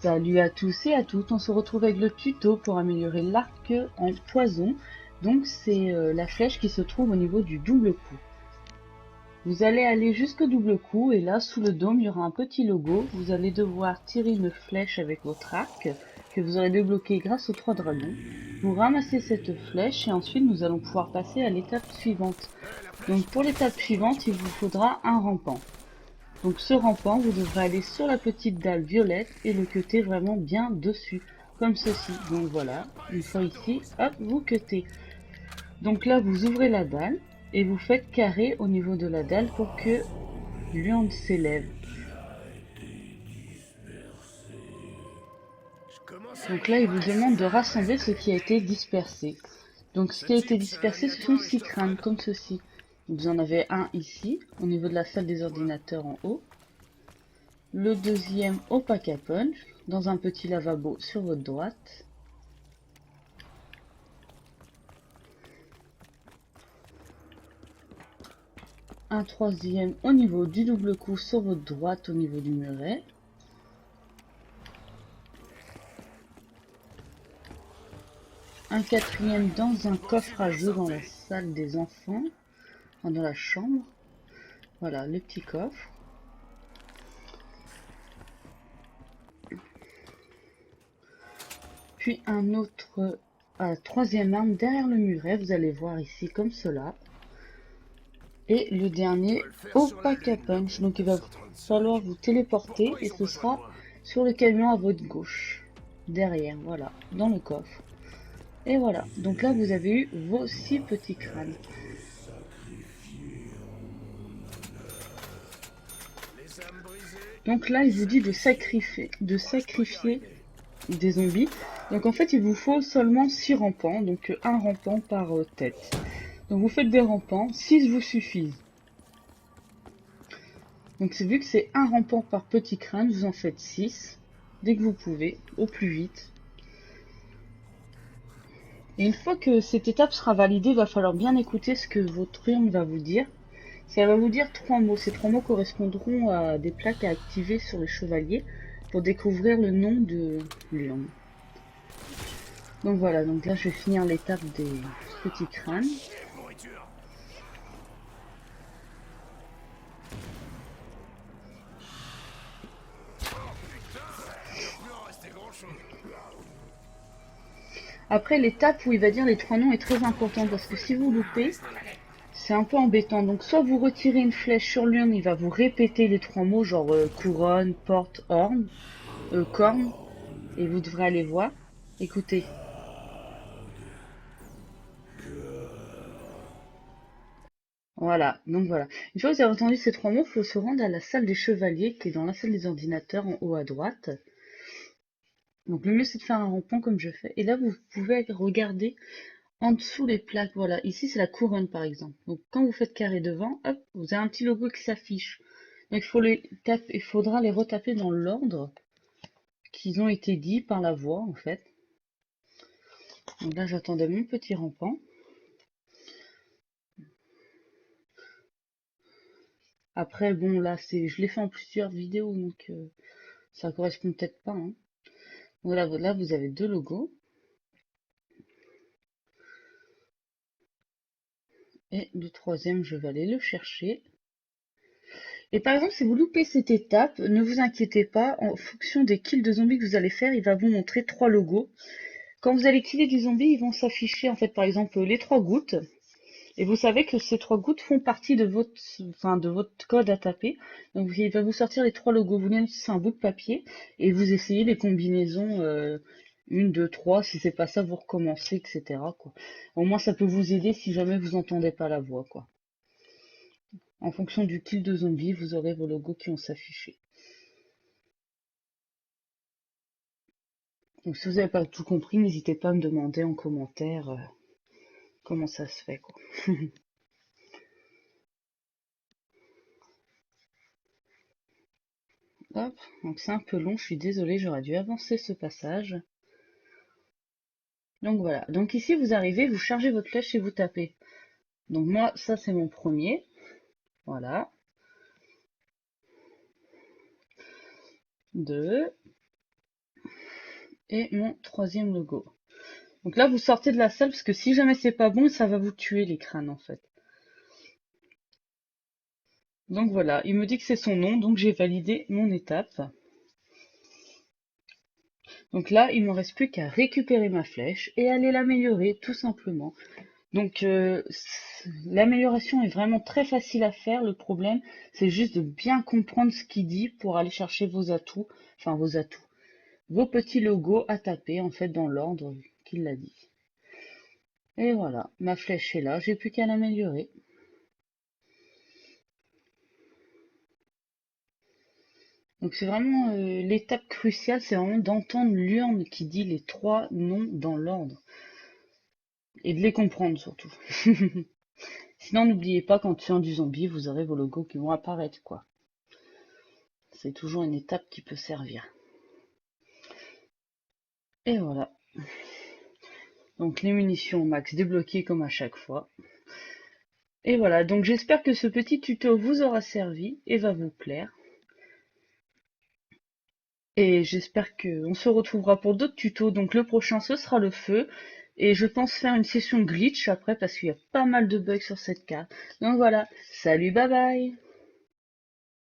Salut à tous et à toutes, on se retrouve avec le tuto pour améliorer l'arc en poison. Donc c'est la flèche qui se trouve au niveau du double coup. Vous allez aller jusqu'au double coup et là sous le dôme il y aura un petit logo. Vous allez devoir tirer une flèche avec votre arc que vous aurez débloqué grâce aux 3 dragons. Vous ramassez cette flèche et ensuite nous allons pouvoir passer à l'étape suivante. Donc pour l'étape suivante il vous faudra un rampant. Donc ce rampant, vous devrez aller sur la petite dalle violette et le cutter vraiment bien dessus, comme ceci. Donc voilà, une fois ici, hop, vous cuttez. Donc là, vous ouvrez la dalle et vous faites carré au niveau de la dalle pour que l'urne s'élève. Donc là, il vous demande de rassembler ce qui a été dispersé. Donc ce qui a été dispersé, ce sont 6 crânes, comme ceci. Vous en avez un ici, au niveau de la salle des ordinateurs en haut. Le deuxième au pack à punch, dans un petit lavabo sur votre droite. Un troisième au niveau du double coup sur votre droite au niveau du muret. Un quatrième dans un coffre à jeux dans la salle des enfants, enfin dans la chambre. Voilà, le petit coffre. Puis un autre troisième arme derrière le muret, vous allez voir ici comme cela. Et le dernier au pack à punch. Donc il va falloir vous téléporter et ce sera sur le camion à votre gauche. Derrière, voilà, dans le coffre. Et voilà, donc là vous avez eu vos 6 petits crânes. Donc là il vous dit de sacrifier des zombies. Donc en fait il vous faut seulement 6 rampants, donc un rampant par tête. Donc vous faites des rampants, 6 vous suffisent. Donc c'est vu que c'est un rampant par petit crâne, vous en faites 6 dès que vous pouvez, au plus vite. Et une fois que cette étape sera validée, il va falloir bien écouter ce que votre urne va vous dire. Ça va vous dire 3 mots. Ces 3 mots correspondront à des plaques à activer sur les chevaliers pour découvrir le nom de l'urne. Donc voilà, donc là je vais finir l'étape des petits crânes. Après l'étape où il va dire les 3 noms est très importante parce que si vous loupez, c'est un peu embêtant. Donc soit vous retirez une flèche sur l'urne, il va vous répéter les 3 mots genre couronne, porte, corne, et vous devrez aller voir. Écoutez. Voilà, donc voilà. Une fois que vous avez entendu ces 3 mots, il faut se rendre à la salle des chevaliers qui est dans la salle des ordinateurs en haut à droite. Donc le mieux c'est de faire un rond-point comme je fais. Et là vous pouvez regarder en dessous les plaques. Voilà, ici c'est la couronne par exemple. Donc quand vous faites carré devant, hop, vous avez un petit logo qui s'affiche. Donc il faudra les retaper dans l'ordre qu'ils ont été dits par la voix en fait. Donc là j'attendais mon petit rampant. Après bon là je l'ai fait en plusieurs vidéos donc ça correspond peut-être pas. Hein. Voilà, là vous avez 2 logos. Et le troisième, je vais aller le chercher. Et par exemple, si vous loupez cette étape, ne vous inquiétez pas. En fonction des kills de zombies que vous allez faire, il va vous montrer 3 logos. Quand vous allez killer du zombie, ils vont s'afficher en fait, par exemple, les 3 gouttes. Et vous savez que ces 3 gouttes font partie de votre code à taper. Donc il va vous sortir les 3 logos. Vous laissez un bout de papier et vous essayez les combinaisons 1, 2, 3. Si c'est pas ça, vous recommencez, etc. Quoi. Au moins, ça peut vous aider si jamais vous entendez pas la voix, quoi. En fonction du kill de zombie, vous aurez vos logos qui vont s'afficher. Donc si vous n'avez pas tout compris, n'hésitez pas à me demander en commentaire comment ça se fait, quoi. Hop, donc c'est un peu long, je suis désolée, j'aurais dû avancer ce passage. Donc voilà, donc ici vous arrivez, vous chargez votre flèche et vous tapez. Donc moi, ça c'est mon premier. Voilà. 2. et mon troisième logo. Donc là, vous sortez de la salle parce que si jamais c'est pas bon, ça va vous tuer les crânes en fait. Donc voilà, il me dit que c'est son nom, donc j'ai validé mon étape. Donc là, il ne me reste plus qu'à récupérer ma flèche et aller l'améliorer tout simplement. Donc l'amélioration est vraiment très facile à faire. Le problème, c'est juste de bien comprendre ce qu'il dit pour aller chercher vos atouts, vos petits logos à taper en fait dans l'ordre qu'il l'a dit. Et voilà, ma flèche est là, j'ai plus qu'à l'améliorer. Donc c'est vraiment l'étape cruciale, c'est vraiment d'entendre l'urne qui dit les 3 noms dans l'ordre. Et de les comprendre surtout. Sinon n'oubliez pas qu'en tuant du zombie, vous aurez vos logos qui vont apparaître quoi. C'est toujours une étape qui peut servir. Et voilà. Donc les munitions au max débloquées comme à chaque fois. Et voilà, donc j'espère que ce petit tuto vous aura servi et va vous plaire. Et j'espère qu'on se retrouvera pour d'autres tutos. Donc le prochain, ce sera le feu. Et je pense faire une session glitch après parce qu'il y a pas mal de bugs sur cette carte. Donc voilà, salut, bye bye!